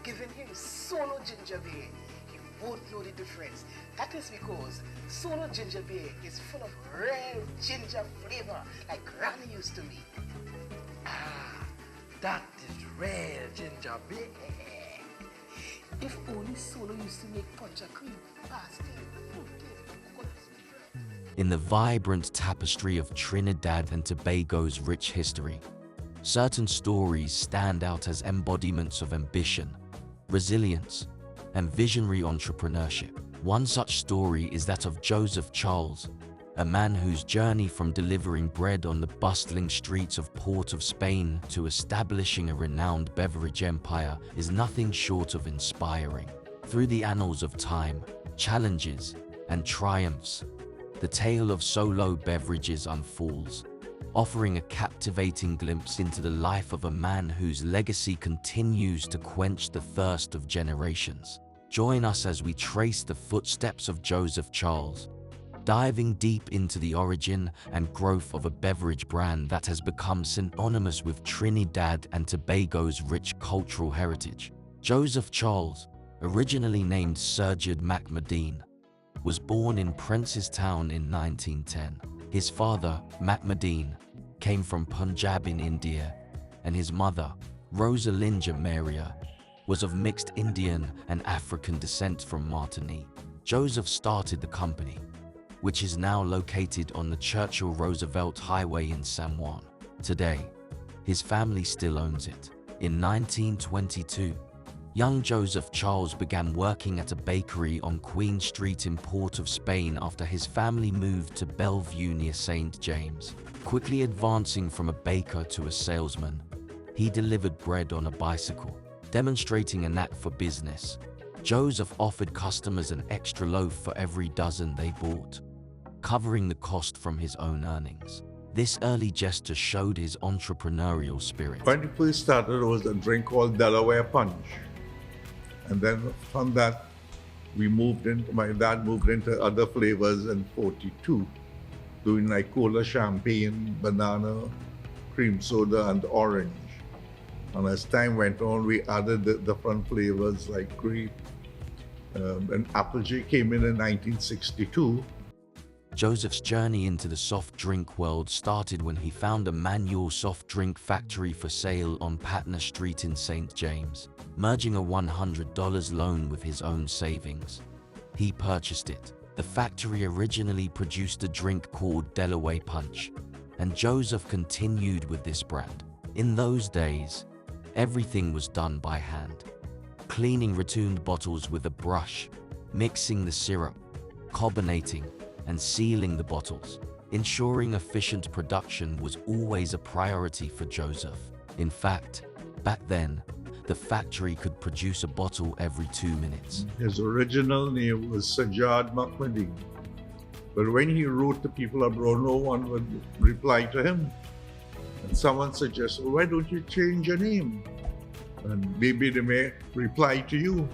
given him Solo Ginger Beer, he won't know the difference. That is because Solo Ginger Beer is full of real ginger flavor like Granny used to make. Ah, that is real ginger beer. If only Solo used to make punch and cream, pasty, fruit cake, In the vibrant tapestry of Trinidad and Tobago's rich history, certain stories stand out as embodiments of ambition, resilience, and visionary entrepreneurship. One such story is that of Joseph Charles, a man whose journey from delivering bread on the bustling streets of Port of Spain to establishing a renowned beverage empire is nothing short of inspiring. Through the annals of time, challenges, and triumphs, the tale of Solo Beverages unfolds, offering a captivating glimpse into the life of a man whose legacy continues to quench the thirst of generations. Join us as we trace the footsteps of Joseph Charles, diving deep into the origin and growth of a beverage brand that has become synonymous with Trinidad and Tobago's rich cultural heritage. Joseph Charles, originally named Sir Judd Macmadine, was born in Princestown in 1910. His father, Macmadine, came from Punjab in India, and his mother, Rosalinda Maria, was of mixed Indian and African descent from Martinique. Joseph started the company, which is now located on the Churchill Roosevelt Highway in San Juan. Today, his family still owns it. In 1922, young Joseph Charles began working at a bakery on Queen Street in Port of Spain after his family moved to Bellevue near St. James. Quickly advancing from a baker to a salesman, he delivered bread on a bicycle. Demonstrating a knack for business, Joseph offered customers an extra loaf for every dozen they bought, covering the cost from his own earnings. This early gesture showed his entrepreneurial spirit. When it first started, there was a drink called Delaware Punch. And then from that, my dad moved into other flavors in 42, doing like cola, champagne, banana, cream soda, and orange. And as time went on, we added the different flavors like grape, and Applejack came in 1962. Joseph's journey into the soft drink world started when he found a manual soft drink factory for sale on Patna Street in St. James. Merging a $100 loan with his own savings, he purchased it. The factory originally produced a drink called Delaware Punch, and Joseph continued with this brand. In those days, everything was done by hand, cleaning returned bottles with a brush, mixing the syrup, carbonating, and sealing the bottles. Ensuring efficient production was always a priority for Joseph. In fact, back then, the factory could produce a bottle every 2 minutes. His original name was Sir Judd Macmadine. But when he wrote to people abroad, no one would reply to him. And someone suggested, well, why don't you change your name? And maybe they may reply to you.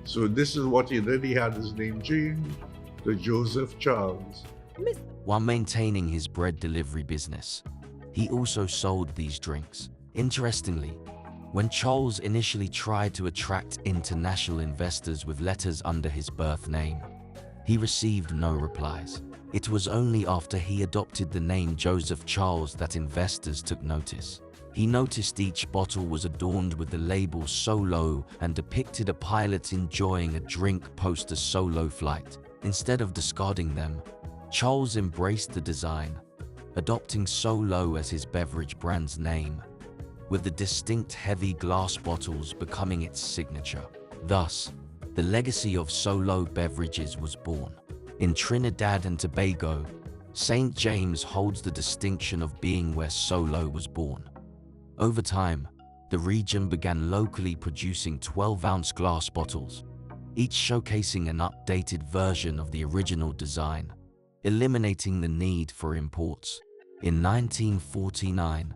So this is what he did. He had his name changed to Joseph Charles. While maintaining his bread delivery business, he also sold these drinks. Interestingly, when Charles initially tried to attract international investors with letters under his birth name, he received no replies. It was only after he adopted the name Joseph Charles that investors took notice. He noticed each bottle was adorned with the label Solo and depicted a pilot enjoying a drink post a solo flight. Instead of discarding them, Charles embraced the design, adopting Solo as his beverage brand's name, with the distinct heavy glass bottles becoming its signature. Thus, the legacy of Solo Beverages was born. In Trinidad and Tobago, St. James holds the distinction of being where Solo was born. Over time, the region began locally producing 12-ounce glass bottles, each showcasing an updated version of the original design, eliminating the need for imports. In 1949,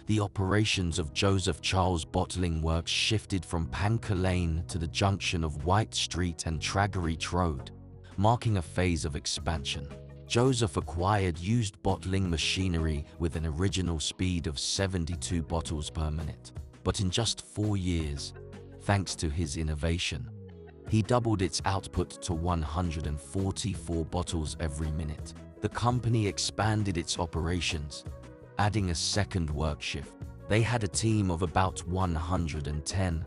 the operations of Joseph Charles Bottling Works shifted from Panker Lane to the junction of White Street and Tragareach Road, marking a phase of expansion. Joseph acquired used bottling machinery with an original speed of 72 bottles per minute. But in just 4 years, Thanks to his innovation, he doubled its output to 144 bottles every minute. The company expanded its operations, adding a second work shift. They had a team of about 110,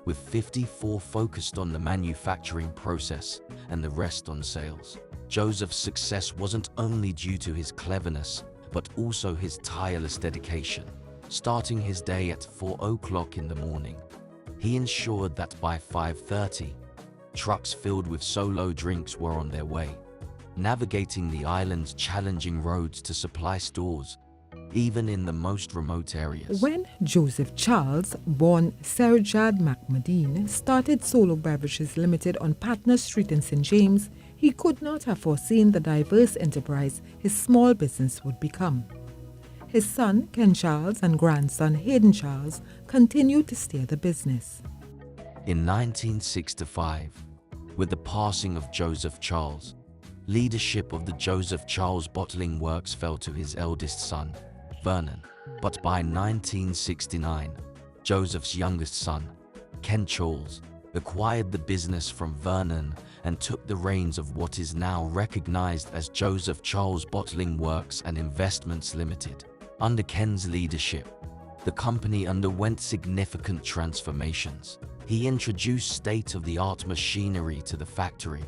with 54 focused on the manufacturing process and the rest on sales. Joseph's success wasn't only due to his cleverness, but also his tireless dedication. Starting his day at 4 o'clock in the morning, he ensured that by 5:30, trucks filled with Solo drinks were on their way, navigating the island's challenging roads to supply stores, even in the most remote areas. When Joseph Charles, born Serjad McMadine, started Solo Beverages Limited on Patna Street in St. James, he could not have foreseen the diverse enterprise his small business would become. His son, Ken Charles, and grandson, Hayden Charles, continued to steer the business. In 1965, with the passing of Joseph Charles, leadership of the Joseph Charles Bottling Works fell to his eldest son, Vernon. But by 1969, Joseph's youngest son, Ken Charles, acquired the business from Vernon and took the reins of what is now recognized as Joseph Charles Bottling Works and Investments Limited. Under Ken's leadership, the company underwent significant transformations. He introduced state-of-the-art machinery to the factory,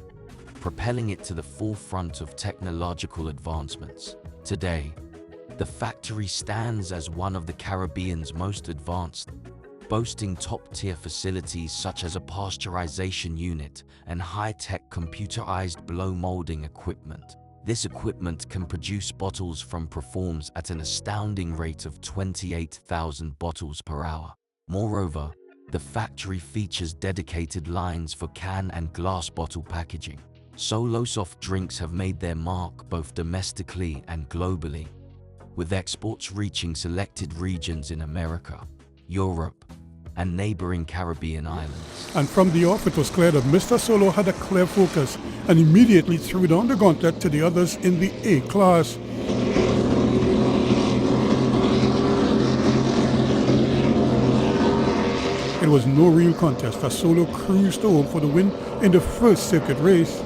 propelling it to the forefront of technological advancements. Today, the factory stands as one of the Caribbean's most advanced, boasting top-tier facilities such as a pasteurization unit and high-tech computerized blow molding equipment. This equipment can produce bottles from performs at an astounding rate of 28,000 bottles per hour. Moreover, the factory features dedicated lines for can and glass bottle packaging. Solo soft drinks have made their mark both domestically and globally, with exports reaching selected regions in America, Europe, and neighboring Caribbean islands. And from the off, it was clear that Mr. Solo had a clear focus and immediately threw down the gauntlet to the others in the A class. It was no real contest as Solo cruised home for the win in the first circuit race.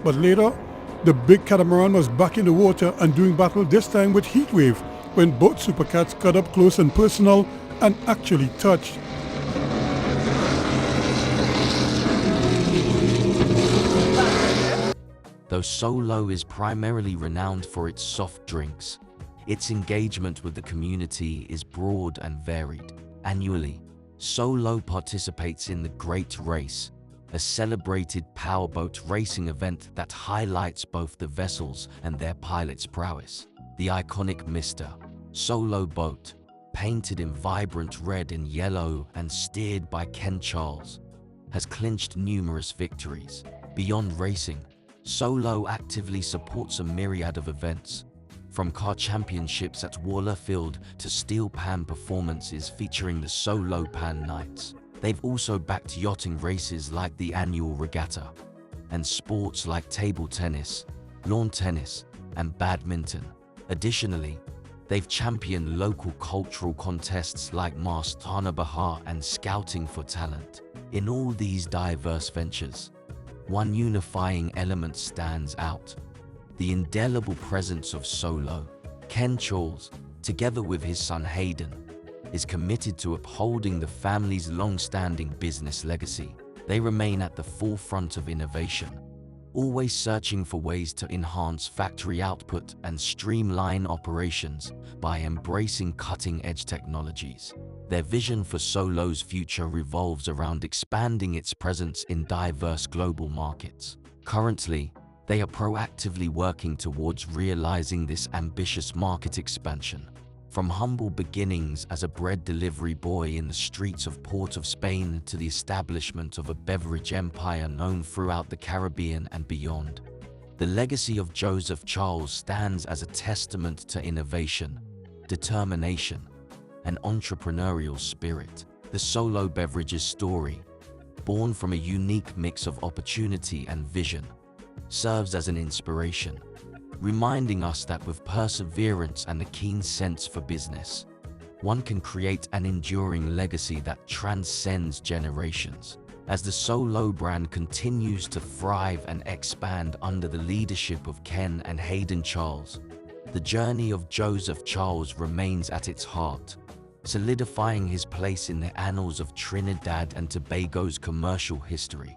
But later, the big catamaran was back in the water and doing battle, this time with Heatwave, when both Supercats got up close and personal and actually touched. Though Solo is primarily renowned for its soft drinks, its engagement with the community is broad and varied. Annually, Solo participates in the Great Race, a celebrated powerboat racing event that highlights both the vessels and their pilots' prowess. The iconic Mr. Solo boat, painted in vibrant red and yellow and steered by Ken Charles, has clinched numerous victories. Beyond racing, Solo actively supports a myriad of events, from car championships at Waller Field to steel pan performances featuring the Solo Pan Nights. They've also backed yachting races like the annual regatta, and sports like table tennis, lawn tennis, and badminton. Additionally, they've championed local cultural contests like Mastana Bahar and Scouting for Talent. In all these diverse ventures, one unifying element stands out: the indelible presence of Solo. Ken Charles, together with his son Hayden, is committed to upholding the family's long-standing business legacy. They remain at the forefront of innovation, always searching for ways to enhance factory output and streamline operations by embracing cutting-edge technologies. Their vision for Solo's future revolves around expanding its presence in diverse global markets. Currently, they are proactively working towards realizing this ambitious market expansion. From humble beginnings as a bread delivery boy in the streets of Port of Spain to the establishment of a beverage empire known throughout the Caribbean and beyond, the legacy of Joseph Charles stands as a testament to innovation, determination, and entrepreneurial spirit. The Solo Beverages story, born from a unique mix of opportunity and vision, serves as an inspiration, reminding us that with perseverance and a keen sense for business, one can create an enduring legacy that transcends generations. As the Solo brand continues to thrive and expand under the leadership of Ken and Hayden Charles, the journey of Joseph Charles remains at its heart, solidifying his place in the annals of Trinidad and Tobago's commercial history.